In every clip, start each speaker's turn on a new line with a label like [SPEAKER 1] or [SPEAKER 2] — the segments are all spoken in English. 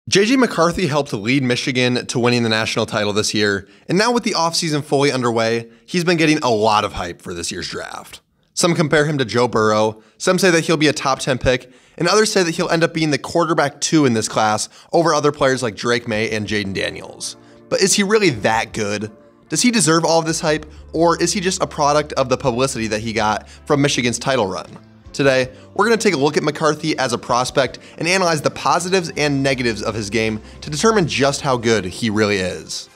[SPEAKER 1] JJ McCarthy helped lead Michigan to winning the national title this year, and now with the offseason fully underway, he's been getting a lot of hype for this year's draft. Some compare him to Joe Burrow, some say that he'll be a top 10 pick, and others say that he'll end up being the quarterback 2 in this class over other players like Drake Maye and Jaden Daniels. But is he really that good? Does he deserve all of this hype, or is he just a product of the publicity that he got from Michigan's title run? Today, we're going to take a look at McCarthy as a prospect and analyze the positives and negatives of his game to determine just how good he really is.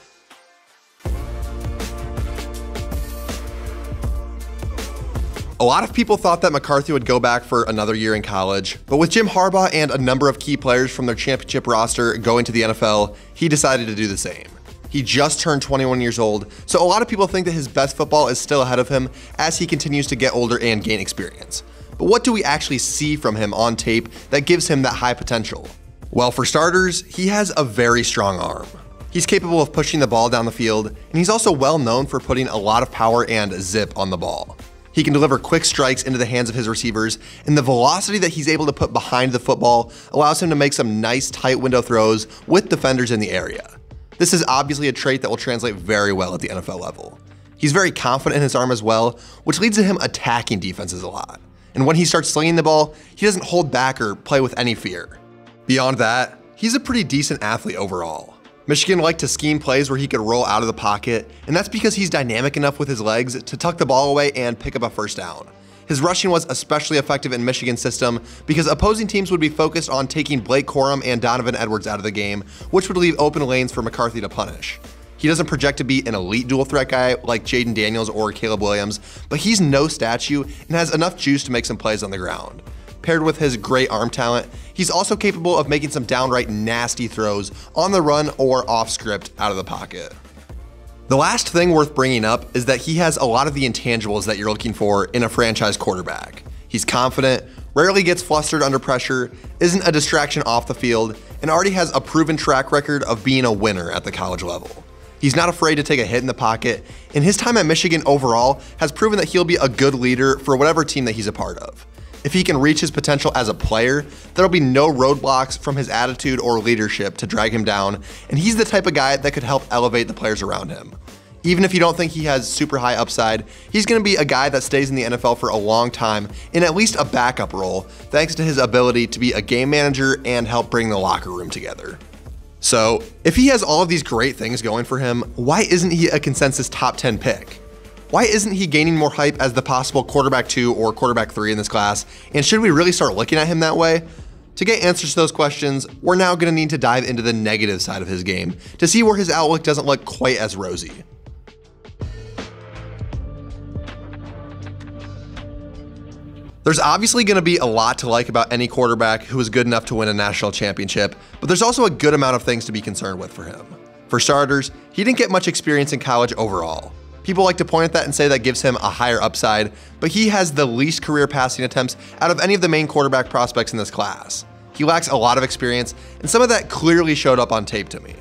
[SPEAKER 1] A lot of people thought that McCarthy would go back for another year in college, but with Jim Harbaugh and a number of key players from their championship roster going to the NFL, he decided to do the same. He just turned 21 years old, so a lot of people think that his best football is still ahead of him as he continues to get older and gain experience. But what do we actually see from him on tape that gives him that high potential? Well, for starters, he has a very strong arm. He's capable of pushing the ball down the field, and he's also well known for putting a lot of power and zip on the ball. He can deliver quick strikes into the hands of his receivers, and the velocity that he's able to put behind the football allows him to make some nice tight window throws with defenders in the area. This is obviously a trait that will translate very well at the NFL level. He's very confident in his arm as well, which leads to him attacking defenses a lot. And when he starts slinging the ball, he doesn't hold back or play with any fear. Beyond that, he's a pretty decent athlete overall. Michigan liked to scheme plays where he could roll out of the pocket, and that's because he's dynamic enough with his legs to tuck the ball away and pick up a first down. His rushing was especially effective in Michigan's system because opposing teams would be focused on taking Blake Corum and Donovan Edwards out of the game, which would leave open lanes for McCarthy to punish. He doesn't project to be an elite dual threat guy like Jaden Daniels or Caleb Williams, but he's no statue and has enough juice to make some plays on the ground. Paired with his great arm talent, he's also capable of making some downright nasty throws on the run or off script out of the pocket. The last thing worth bringing up is that he has a lot of the intangibles that you're looking for in a franchise quarterback. He's confident, rarely gets flustered under pressure, isn't a distraction off the field, and already has a proven track record of being a winner at the college level. He's not afraid to take a hit in the pocket, and his time at Michigan overall has proven that he'll be a good leader for whatever team that he's a part of. If he can reach his potential as a player, there'll be no roadblocks from his attitude or leadership to drag him down, and he's the type of guy that could help elevate the players around him. Even if you don't think he has super high upside, he's going to be a guy that stays in the NFL for a long time in at least a backup role, thanks to his ability to be a game manager and help bring the locker room together. So, if he has all of these great things going for him, why isn't he a consensus top 10 pick? Why isn't he gaining more hype as the possible quarterback 2 or quarterback 3 in this class? And should we really start looking at him that way? To get answers to those questions, we're now going to need to dive into the negative side of his game to see where his outlook doesn't look quite as rosy. There's obviously going to be a lot to like about any quarterback who is good enough to win a national championship, but there's also a good amount of things to be concerned with for him. For starters, he didn't get much experience in college overall. People like to point at that and say that gives him a higher upside, but he has the least career passing attempts out of any of the main quarterback prospects in this class. He lacks a lot of experience, and some of that clearly showed up on tape to me.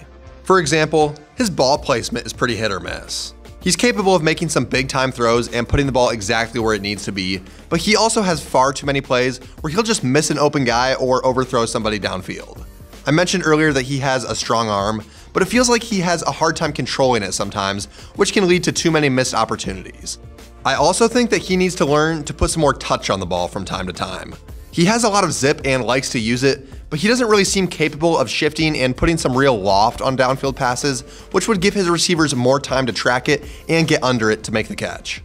[SPEAKER 1] For example, his ball placement is pretty hit or miss. He's capable of making some big-time throws and putting the ball exactly where it needs to be, but he also has far too many plays where he'll just miss an open guy or overthrow somebody downfield. I mentioned earlier that he has a strong arm, but it feels like he has a hard time controlling it sometimes, which can lead to too many missed opportunities. I also think that he needs to learn to put some more touch on the ball from time to time. He has a lot of zip and likes to use it, but he doesn't really seem capable of shifting and putting some real loft on downfield passes, which would give his receivers more time to track it and get under it to make the catch.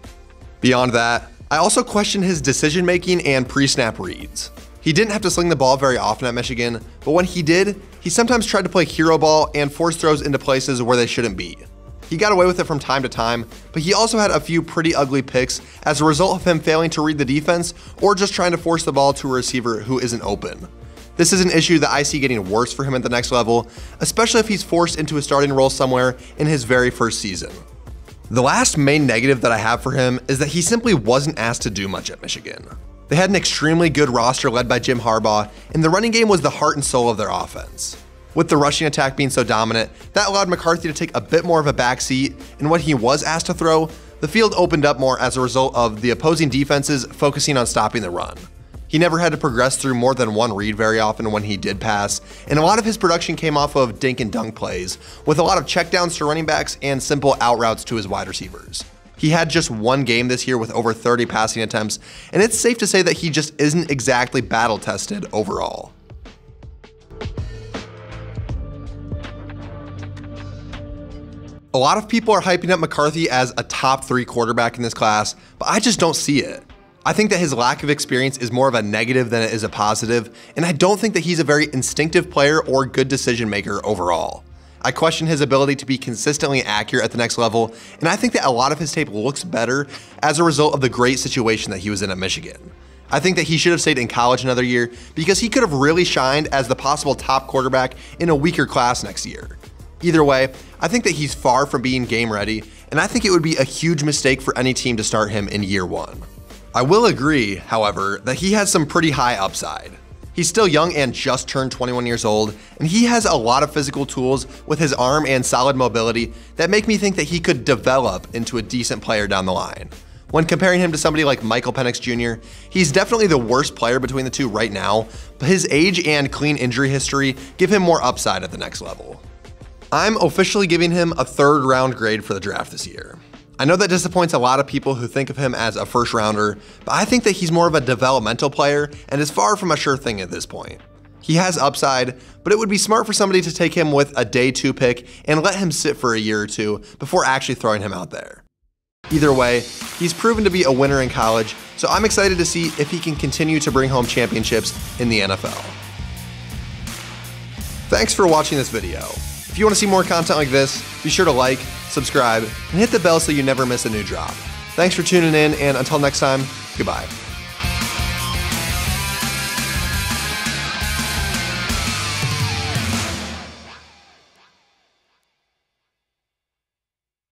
[SPEAKER 1] Beyond that, I also question his decision-making and pre-snap reads. He didn't have to sling the ball very often at Michigan, but when he did, he sometimes tried to play hero ball and force throws into places where they shouldn't be. He got away with it from time to time, but he also had a few pretty ugly picks as a result of him failing to read the defense or just trying to force the ball to a receiver who isn't open. This is an issue that I see getting worse for him at the next level, especially if he's forced into a starting role somewhere in his very first season. The last main negative that I have for him is that he simply wasn't asked to do much at Michigan. They had an extremely good roster led by Jim Harbaugh, and the running game was the heart and soul of their offense. With the rushing attack being so dominant, that allowed McCarthy to take a bit more of a backseat, and when he was asked to throw, the field opened up more as a result of the opposing defenses focusing on stopping the run. He never had to progress through more than one read very often when he did pass, and a lot of his production came off of dink and dunk plays, with a lot of checkdowns to running backs and simple out routes to his wide receivers. He had just one game this year with over 30 passing attempts, and it's safe to say that he just isn't exactly battle tested overall. A lot of people are hyping up McCarthy as a top 3 quarterback in this class, but I just don't see it. I think that his lack of experience is more of a negative than it is a positive, and I don't think that he's a very instinctive player or good decision maker overall. I question his ability to be consistently accurate at the next level, and I think that a lot of his tape looks better as a result of the great situation that he was in at Michigan. I think that he should have stayed in college another year because he could have really shined as the possible top quarterback in a weaker class next year. Either way, I think that he's far from being game ready, and I think it would be a huge mistake for any team to start him in year 1. I will agree, however, that he has some pretty high upside. He's still young and just turned 21 years old, and he has a lot of physical tools with his arm and solid mobility that make me think that he could develop into a decent player down the line. When comparing him to somebody like Michael Penix Jr., he's definitely the worst player between the two right now, but his age and clean injury history give him more upside at the next level. I'm officially giving him a 3rd round grade for the draft this year. I know that disappoints a lot of people who think of him as a 1st rounder, but I think that he's more of a developmental player and is far from a sure thing at this point. He has upside, but it would be smart for somebody to take him with a day 2 pick and let him sit for a year or two before actually throwing him out there. Either way, he's proven to be a winner in college, so I'm excited to see if he can continue to bring home championships in the NFL. Thanks for watching this video. If you want to see more content like this, be sure to like, subscribe, and hit the bell so you never miss a new drop. Thanks for tuning in, and until next time, goodbye.